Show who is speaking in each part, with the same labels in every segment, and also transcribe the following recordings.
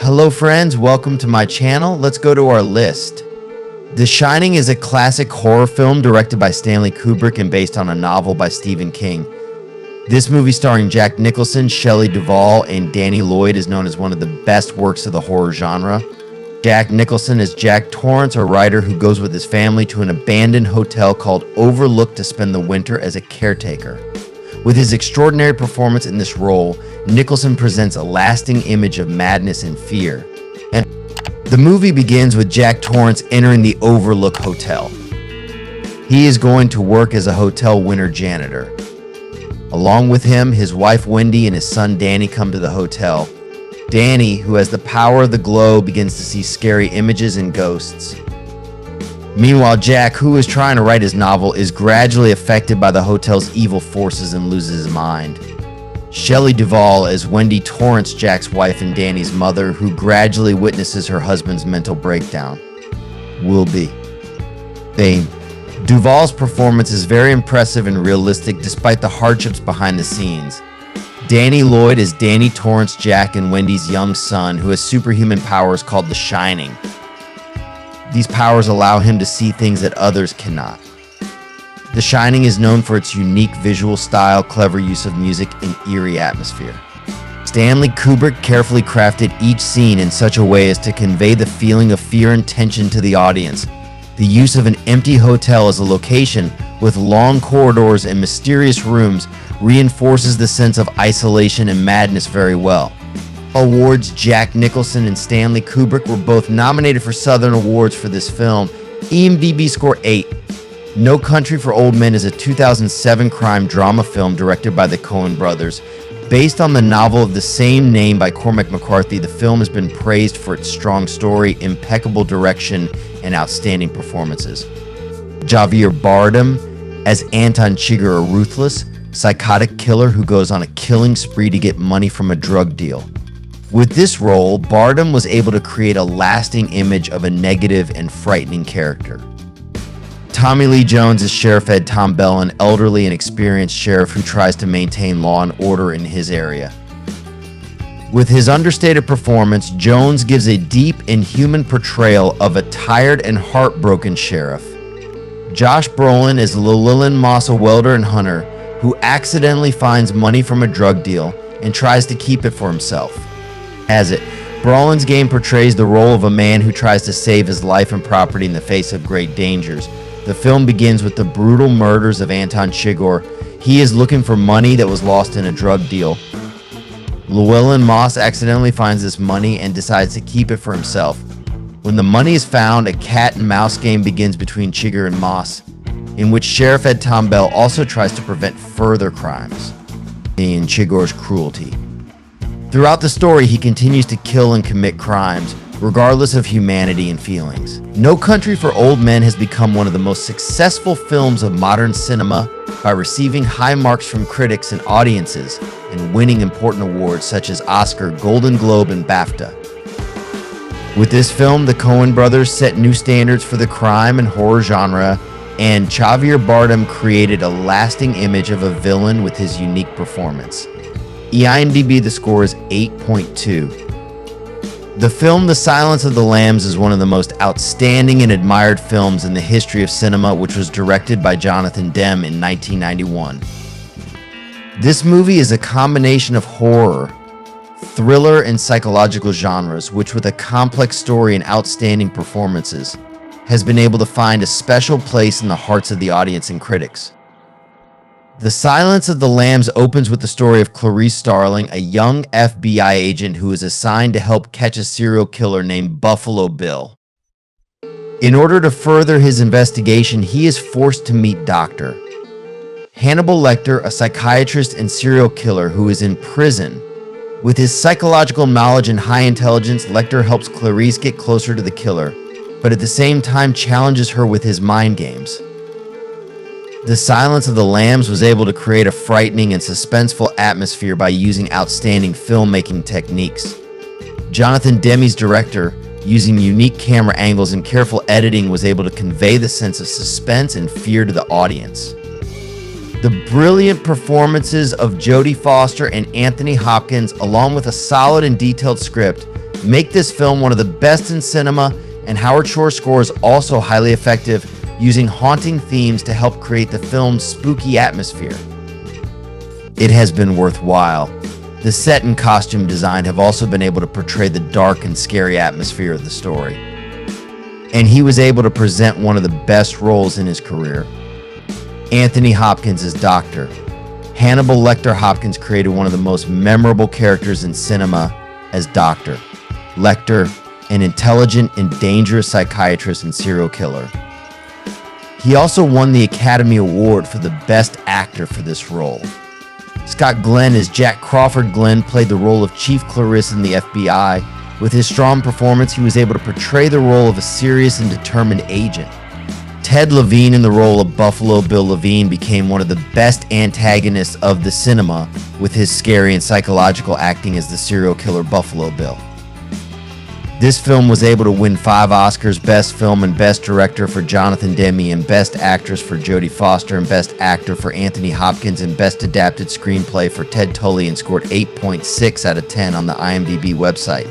Speaker 1: Hello friends, welcome to my channel. Let's go to our list. The Shining is a classic horror film directed by Stanley Kubrick and based on a novel by Stephen King. This movie starring Jack Nicholson, Shelley Duvall, and Danny Lloyd is known as one of the best works of the horror genre. Jack Nicholson is Jack Torrance, a writer who goes with his family to an abandoned hotel called Overlook to spend the winter as a caretaker. With his extraordinary performance in this role, Nicholson presents a lasting image of madness and fear. And the movie begins with Jack Torrance entering the Overlook Hotel. He is going to work as a hotel winter janitor. Along with him, his wife Wendy and his son Danny come to the hotel. Danny, who has the power of the glow, begins to see scary images and ghosts. Meanwhile, Jack, who is trying to write his novel, is gradually affected by the hotel's evil forces and loses his mind. Shelley Duvall as Wendy Torrance, Jack's wife and Danny's mother, who gradually witnesses her husband's mental breakdown. Will be. Fame. Duvall's performance is very impressive and realistic despite the hardships behind the scenes. Danny Lloyd is Danny Torrance, Jack and Wendy's young son, who has superhuman powers called the Shining. These powers allow him to see things that others cannot. The Shining is known for its unique visual style, clever use of music, and eerie atmosphere. Stanley Kubrick carefully crafted each scene in such a way as to convey the feeling of fear and tension to the audience. The use of an empty hotel as a location with long corridors and mysterious rooms reinforces the sense of isolation and madness very well. Awards Jack Nicholson and Stanley Kubrick were both nominated for Southern Awards for this film. IMDb score 8. No Country for Old Men is a 2007 crime drama film directed by the Coen brothers. Based on the novel of the same name by Cormac McCarthy, the film has been praised for its strong story, impeccable direction, and outstanding performances. Javier Bardem as Anton Chigurh, a ruthless, psychotic killer who goes on a killing spree to get money from a drug deal. With this role, Bardem was able to create a lasting image of a negative and frightening character. Tommy Lee Jones is Sheriff Ed Tom Bell, an elderly and experienced sheriff who tries to maintain law and order in his area. With his understated performance, Jones gives a deep and human portrayal of a tired and heartbroken sheriff. Josh Brolin is Llewellyn Moss, a welder and hunter who accidentally finds money from a drug deal and tries to keep it for himself. As it, Brolin's game portrays the role of a man who tries to save his life and property in the face of great dangers. The film begins with the brutal murders of Anton Chigurh. He is looking for money that was lost in a drug deal. Llewellyn Moss accidentally finds this money and decides to keep it for himself. When the money is found, a cat and mouse game begins between Chigurh and Moss, in which Sheriff Ed Tom Bell also tries to prevent further crimes in Chigurh's cruelty. Throughout the story, he continues to kill and commit crimes, regardless of humanity and feelings. No Country for Old Men has become one of the most successful films of modern cinema by receiving high marks from critics and audiences and winning important awards such as Oscar, Golden Globe, and BAFTA. With this film, the Coen brothers set new standards for the crime and horror genre, and Javier Bardem created a lasting image of a villain with his unique performance. IMDb, the score is 8.2. The film The Silence of the Lambs is one of the most outstanding and admired films in the history of cinema, which was directed by Jonathan Demme in 1991. This movie is a combination of horror, thriller, and psychological genres, which with a complex story and outstanding performances, has been able to find a special place in the hearts of the audience and critics. The Silence of the Lambs opens with the story of Clarice Starling, a young FBI agent who is assigned to help catch a serial killer named Buffalo Bill. In order to further his investigation, he is forced to meet Dr. Hannibal Lecter, a psychiatrist and serial killer who is in prison. With his psychological knowledge and high intelligence, Lecter helps Clarice get closer to the killer, but at the same time challenges her with his mind games. The Silence of the Lambs was able to create a frightening and suspenseful atmosphere by using outstanding filmmaking techniques. Jonathan Demme's director, using unique camera angles and careful editing, was able to convey the sense of suspense and fear to the audience. The brilliant performances of Jodie Foster and Anthony Hopkins, along with a solid and detailed script, make this film one of the best in cinema, and Howard Shore's score is also highly effective, using haunting themes to help create the film's spooky atmosphere. It has been worthwhile. The set and costume design have also been able to portray the dark and scary atmosphere of the story. And he was able to present one of the best roles in his career. Anthony Hopkins as Doctor. Hannibal Lecter Hopkins created one of the most memorable characters in cinema as Doctor. Lecter, an intelligent and dangerous psychiatrist and serial killer. He also won the Academy Award for the Best Actor for this role. Scott Glenn as Jack Crawford. Glenn played the role of Chief Clarisse in the FBI. With his strong performance, he was able to portray the role of a serious and determined agent. Ted Levine in the role of Buffalo Bill Levine became one of the best antagonists of the cinema, with his scary and psychological acting as the serial killer Buffalo Bill. This film was able to win 5 Oscars, Best Film and Best Director for Jonathan Demme, and Best Actress for Jodie Foster, and Best Actor for Anthony Hopkins, and Best Adapted Screenplay for Ted Tully, and scored 8.6 out of 10 on the IMDb website.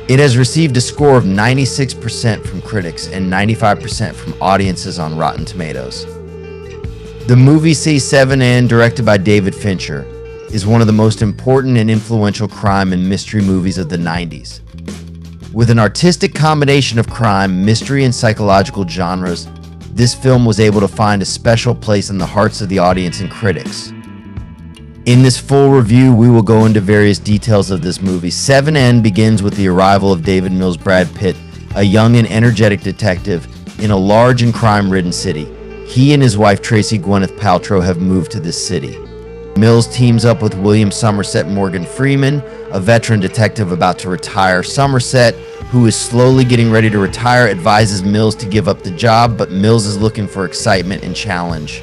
Speaker 1: It has received a score of 96% from critics and 95% from audiences on Rotten Tomatoes. The movie C7N, directed by David Fincher, is one of the most important and influential crime and mystery movies of the 90s. With an artistic combination of crime, mystery, and psychological genres, this film was able to find a special place in the hearts of the audience and critics. In this full review, we will go into various details of this movie. 7N begins with the arrival of David Mills' Brad Pitt, a young and energetic detective in a large and crime-ridden city. He and his wife Tracy Gwyneth Paltrow have moved to this city. Mills teams up with William Somerset Morgan Freeman, a veteran detective about to retire. Somerset, who is slowly getting ready to retire, advises Mills to give up the job, but Mills is looking for excitement and challenge.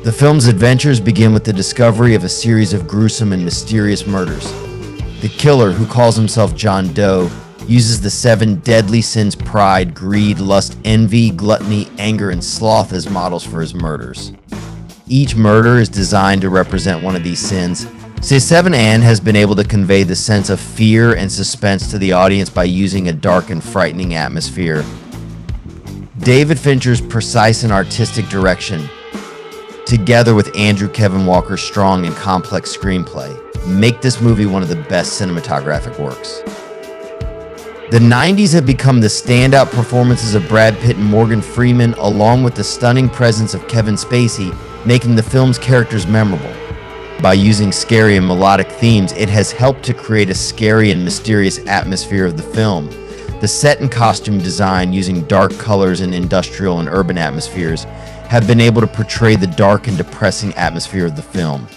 Speaker 1: The film's adventures begin with the discovery of a series of gruesome and mysterious murders. The killer, who calls himself John Doe, uses the 7 deadly sins: pride, greed, lust, envy, gluttony, anger, and sloth as models for his murders. Each murder is designed to represent one of these sins. C7N has been able to convey the sense of fear and suspense to the audience by using a dark and frightening atmosphere. David Fincher's precise and artistic direction, together with Andrew Kevin Walker's strong and complex screenplay, make this movie one of the best cinematographic works. The 90s have become the standout performances of Brad Pitt and Morgan Freeman, along with the stunning presence of Kevin Spacey, making the film's characters memorable. By using scary and melodic themes, it has helped to create a scary and mysterious atmosphere of the film. The set and costume design, using dark colors and industrial and urban atmospheres, have been able to portray the dark and depressing atmosphere of the film.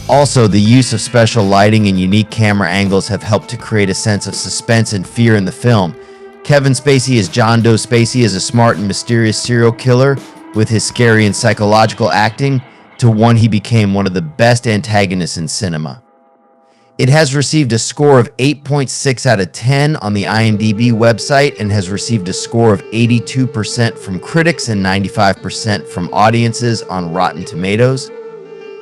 Speaker 1: Also, the use of special lighting and unique camera angles have helped to create a sense of suspense and fear in the film. Kevin Spacey as John Doe Spacey is a smart and mysterious serial killer, with his scary and psychological acting to one he became one of the best antagonists in cinema. It has received a score of 8.6 out of 10 on the IMDb website and has received a score of 82% from critics and 95% from audiences on Rotten Tomatoes.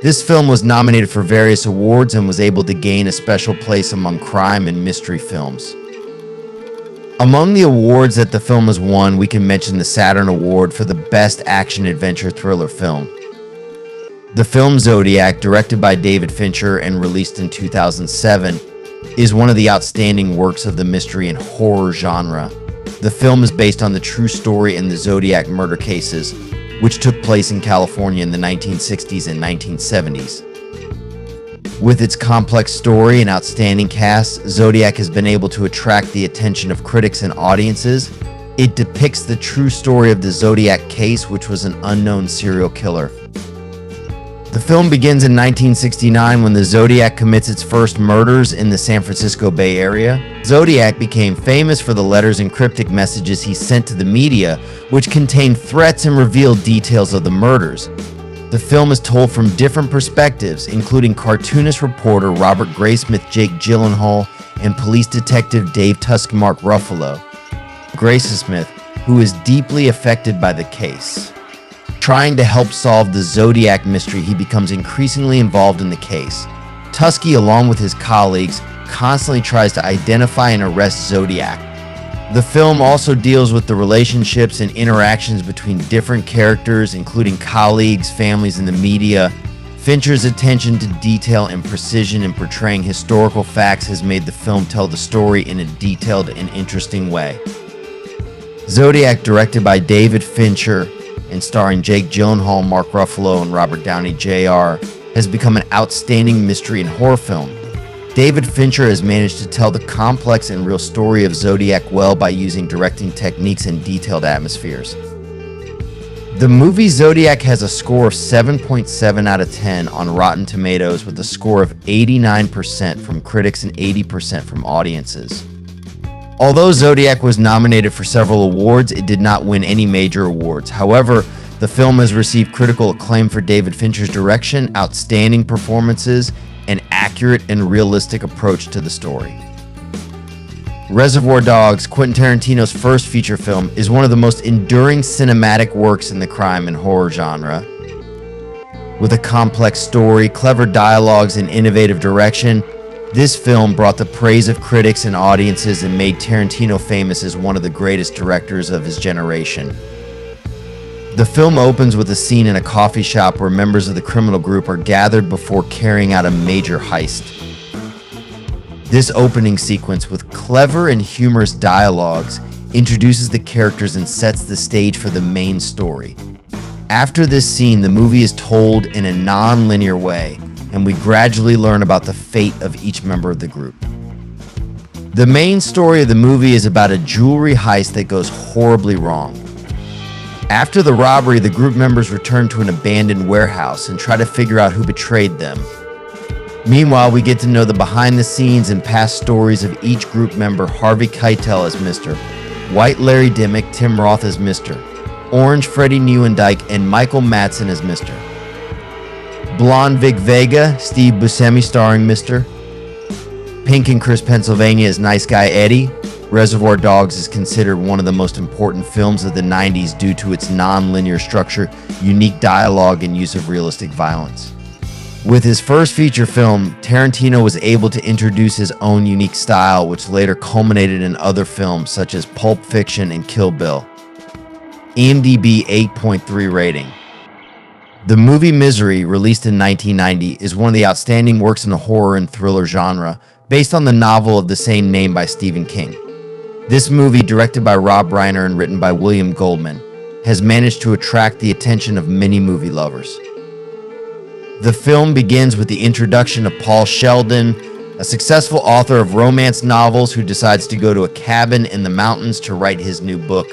Speaker 1: This film was nominated for various awards and was able to gain a special place among crime and mystery films. Among the awards that the film has won, we can mention the Saturn Award for the Best Action Adventure Thriller Film. The film Zodiac, directed by David Fincher and released in 2007, is one of the outstanding works of the mystery and horror genre. The film is based on the true story in the Zodiac murder cases, which took place in California in the 1960s and 1970s. With its complex story and outstanding cast, Zodiac has been able to attract the attention of critics and audiences. It depicts the true story of the Zodiac case, which was an unknown serial killer. The film begins in 1969 when the Zodiac commits its first murders in the San Francisco Bay Area. Zodiac became famous for the letters and cryptic messages he sent to the media, which contained threats and revealed details of the murders. The film is told from different perspectives, including cartoonist reporter Robert Graysmith, Jake Gyllenhaal, and police detective Dave Tusk, Mark Ruffalo. Graysmith, who is deeply affected by the case. Trying to help solve the Zodiac mystery, he becomes increasingly involved in the case. Tusky, along with his colleagues, constantly tries to identify and arrest Zodiac. The film also deals with the relationships and interactions between different characters, including colleagues, families, and the media. Fincher's attention to detail and precision in portraying historical facts has made the film tell the story in a detailed and interesting way. Zodiac, directed by David Fincher and starring Jake Gyllenhaal, Mark Ruffalo, and Robert Downey Jr., has become an outstanding mystery and horror film. David Fincher has managed to tell the complex and real story of Zodiac well by using directing techniques and detailed atmospheres. The movie Zodiac has a score of 7.7 out of 10 on Rotten Tomatoes, with a score of 89% from critics and 80% from audiences. Although Zodiac was nominated for several awards, it did not win any major awards. However, the film has received critical acclaim for David Fincher's direction, outstanding performances, and accurate and realistic approach to the story. Reservoir Dogs, Quentin Tarantino's first feature film, is one of the most enduring cinematic works in the crime and horror genre. With a complex story, clever dialogues, and innovative direction, this film brought the praise of critics and audiences and made Tarantino famous as one of the greatest directors of his generation. The film opens with a scene in a coffee shop where members of the criminal group are gathered before carrying out a major heist. This opening sequence, with clever and humorous dialogues, introduces the characters and sets the stage for the main story. After this scene, the movie is told in a non-linear way, and we gradually learn about the fate of each member of the group. The main story of the movie is about a jewelry heist that goes horribly wrong. After the robbery, the group members return to an abandoned warehouse and try to figure out who betrayed them. Meanwhile, we get to know the behind-the-scenes and past stories of each group member: Harvey Keitel as Mr., White Larry Dimmick, Tim Roth as Mr., Orange Freddie Neuendijk, and Michael Madsen as Mr., Blonde Vic Vega, Steve Buscemi starring Mr., Pink and Chris Pennsylvania as Nice Guy Eddie. Reservoir Dogs is considered one of the most important films of the 90s due to its non-linear structure, unique dialogue, and use of realistic violence. With his first feature film, Tarantino was able to introduce his own unique style, which later culminated in other films such as Pulp Fiction and Kill Bill. IMDb 8.3 rating. The movie Misery, released in 1990, is one of the outstanding works in the horror and thriller genre, based on the novel of the same name by Stephen King. This movie, directed by Rob Reiner and written by William Goldman, has managed to attract the attention of many movie lovers. The film begins with the introduction of Paul Sheldon, a successful author of romance novels who decides to go to a cabin in the mountains to write his new book.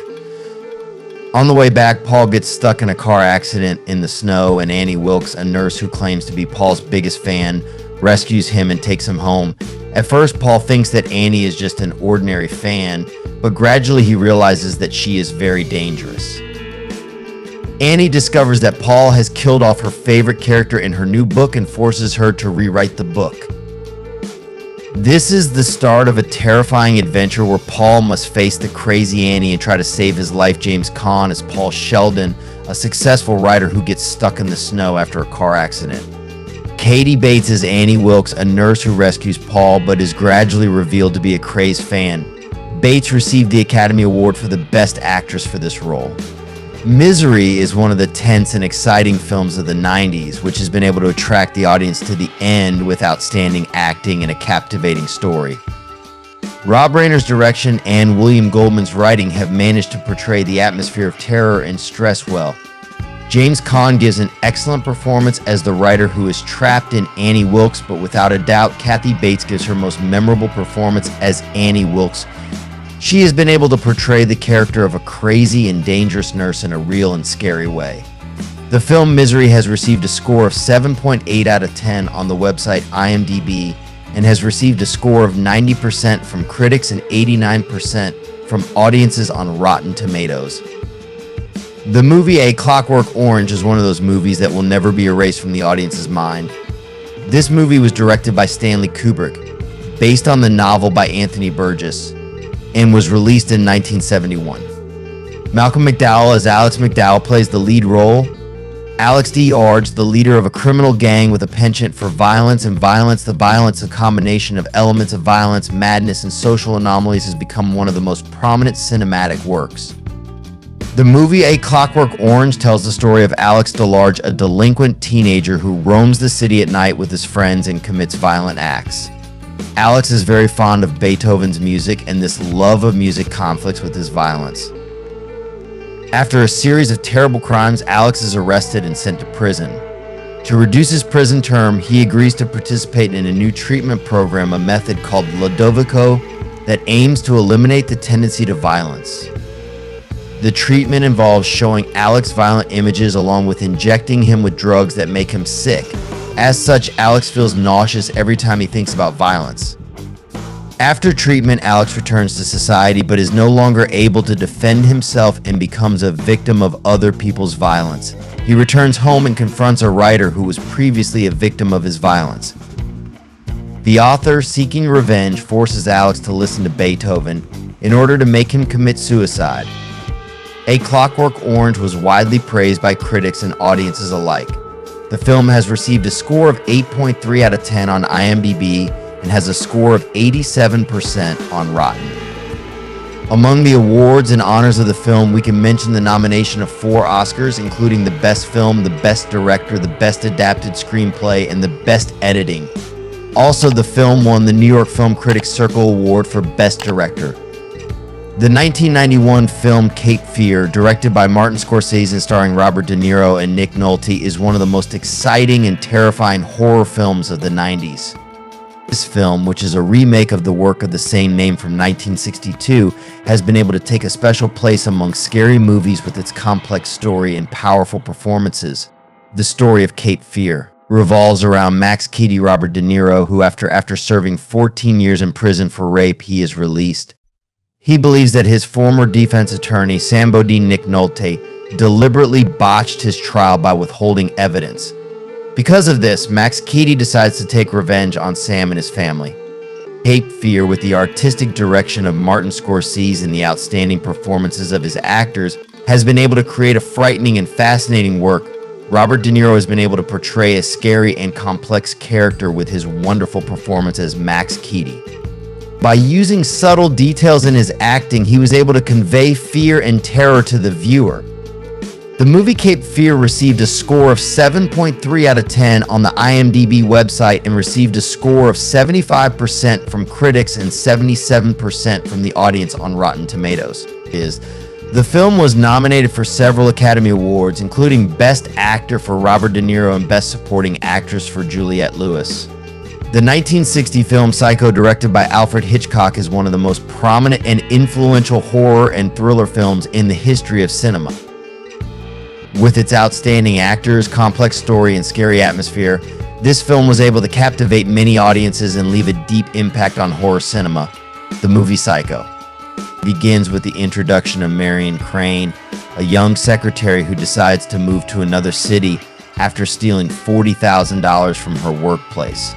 Speaker 1: On the way back, Paul gets stuck in a car accident in the snow, and Annie Wilkes, a nurse who claims to be Paul's biggest fan, rescues him and takes him home. At first, Paul thinks that Annie is just an ordinary fan, but gradually he realizes that she is very dangerous. Annie discovers that Paul has killed off her favorite character in her new book and forces her to rewrite the book. This is the start of a terrifying adventure where Paul must face the crazy Annie and try to save his life. James Caan as Paul Sheldon, a successful writer who gets stuck in the snow after a car accident. Katie Bates is Annie Wilkes, a nurse who rescues Paul but is gradually revealed to be a crazed fan. Bates received the Academy Award for the Best Actress for this role. Misery is one of the tense and exciting films of the 90s, which has been able to attract the audience to the end with outstanding acting and a captivating story. Rob Reiner's direction and William Goldman's writing have managed to portray the atmosphere of terror and stress well. James Caan gives an excellent performance as the writer who is trapped in Annie Wilkes, but without a doubt, Kathy Bates gives her most memorable performance as Annie Wilkes. She has been able to portray the character of a crazy and dangerous nurse in a real and scary way. The film Misery has received a score of 7.8 out of 10 on the website IMDb and has received a score of 90% from critics and 89% from audiences on Rotten Tomatoes. The movie A Clockwork Orange is one of those movies that will never be erased from the audience's mind. This movie was directed by Stanley Kubrick, based on the novel by Anthony Burgess, and was released in 1971. Malcolm McDowell as Alex McDowell plays the lead role. Alex D. Arge, the leader of a criminal gang with a penchant for violence and violence, the violence, a combination of elements of violence, madness, and social anomalies, has become one of the most prominent cinematic works. The movie A Clockwork Orange tells the story of Alex DeLarge, a delinquent teenager who roams the city at night with his friends and commits violent acts. Alex is very fond of Beethoven's music, and this love of music conflicts with his violence. After a series of terrible crimes, Alex is arrested and sent to prison. To reduce his prison term, he agrees to participate in a new treatment program, a method called Ludovico, that aims to eliminate the tendency to violence. The treatment involves showing Alex violent images along with injecting him with drugs that make him sick. As such, Alex feels nauseous every time he thinks about violence. After treatment, Alex returns to society but is no longer able to defend himself and becomes a victim of other people's violence. He returns home and confronts a writer who was previously a victim of his violence. The author, seeking revenge, forces Alex to listen to Beethoven in order to make him commit suicide. A Clockwork Orange was widely praised by critics and audiences alike. The film has received a score of 8.3 out of 10 on IMDb and has a score of 87% on Rotten. Among the awards and honors of the film, we can mention the nomination of 4 Oscars, including the Best Film, the Best Director, the Best Adapted Screenplay, and the Best Editing. Also, the film won the New York Film Critics Circle Award for Best Director. The 1991 film Cape Fear, directed by Martin Scorsese and starring Robert De Niro and Nick Nolte, is one of the most exciting and terrifying horror films of the 90s. This film, which is a remake of the work of the same name from 1962, has been able to take a special place among scary movies with its complex story and powerful performances. The story of Cape Fear revolves around Max Keaty Robert De Niro, who after serving 14 years in prison for rape, he is released. He believes that his former defense attorney, Sam Bodine Nick Nolte, deliberately botched his trial by withholding evidence. Because of this, Max Keaty decides to take revenge on Sam and his family. Cape Fear, with the artistic direction of Martin Scorsese and the outstanding performances of his actors, has been able to create a frightening and fascinating work. Robert De Niro has been able to portray a scary and complex character with his wonderful performance as Max Keaty. By using subtle details in his acting, he was able to convey fear and terror to the viewer. The movie Cape Fear received a score of 7.3 out of 10 on the IMDb website and received a score of 75% from critics and 77% from the audience on Rotten Tomatoes. The film was nominated for several Academy Awards, including Best Actor for Robert De Niro and Best Supporting Actress for Juliette Lewis. The 1960 film Psycho, directed by Alfred Hitchcock, is one of the most prominent and influential horror and thriller films in the history of cinema. With its outstanding actors, complex story, and scary atmosphere, this film was able to captivate many audiences and leave a deep impact on horror cinema. The movie Psycho begins with the introduction of Marion Crane, a young secretary who decides to move to another city after stealing $40,000 from her workplace.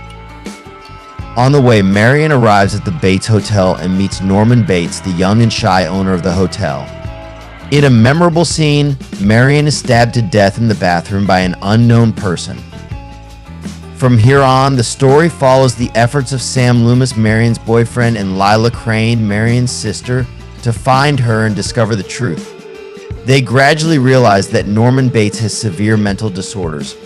Speaker 1: On the way, Marion arrives at the Bates Hotel and meets Norman Bates, the young and shy owner of the hotel. In a memorable scene, Marion is stabbed to death in the bathroom by an unknown person. From here on, the story follows the efforts of Sam Loomis, Marion's boyfriend, and Lila Crane, Marion's sister, to find her and discover the truth. They gradually realize that Norman Bates has severe mental disorders.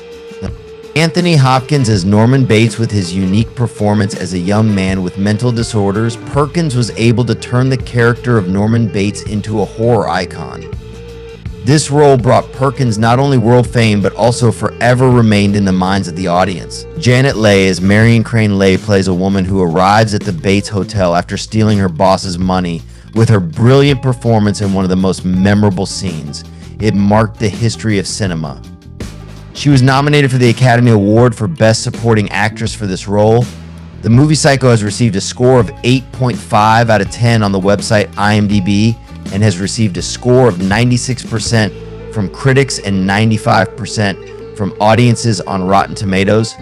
Speaker 1: Anthony Hopkins as Norman Bates, with his unique performance as a young man with mental disorders, Perkins was able to turn the character of Norman Bates into a horror icon. This role brought Perkins not only world fame, but also forever remained in the minds of the audience. Janet Leigh as Marion Crane Leigh plays a woman who arrives at the Bates Hotel after stealing her boss's money. With her brilliant performance in one of the most memorable scenes, it marked the history of cinema. She was nominated for the Academy Award for Best Supporting Actress for this role. The movie Psycho has received a score of 8.5 out of 10 on the website IMDb and has received a score of 96% from critics and 95% from audiences on Rotten Tomatoes.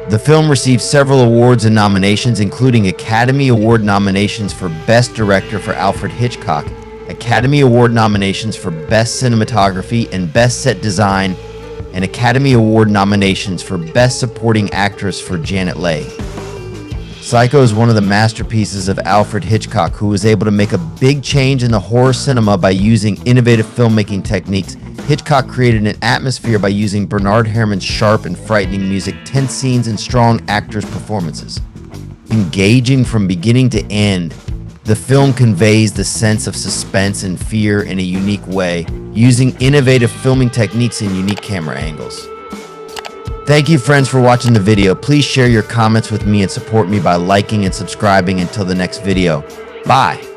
Speaker 1: The film received several awards and nominations, including Academy Award nominations for Best Director for Alfred Hitchcock Academy Award nominations for Best Cinematography and Best Set Design, and Academy Award nominations for Best Supporting Actress for Janet Leigh. Psycho is one of the masterpieces of Alfred Hitchcock, who was able to make a big change in the horror cinema by using innovative filmmaking techniques. Hitchcock created an atmosphere by using Bernard Herrmann's sharp and frightening music, tense scenes, and strong actors' performances. Engaging from beginning to end, the film conveys the sense of suspense and fear in a unique way, using innovative filming techniques and unique camera angles. Thank you, friends, for watching the video. Please share your comments with me and support me by liking and subscribing. Until the next video. Bye.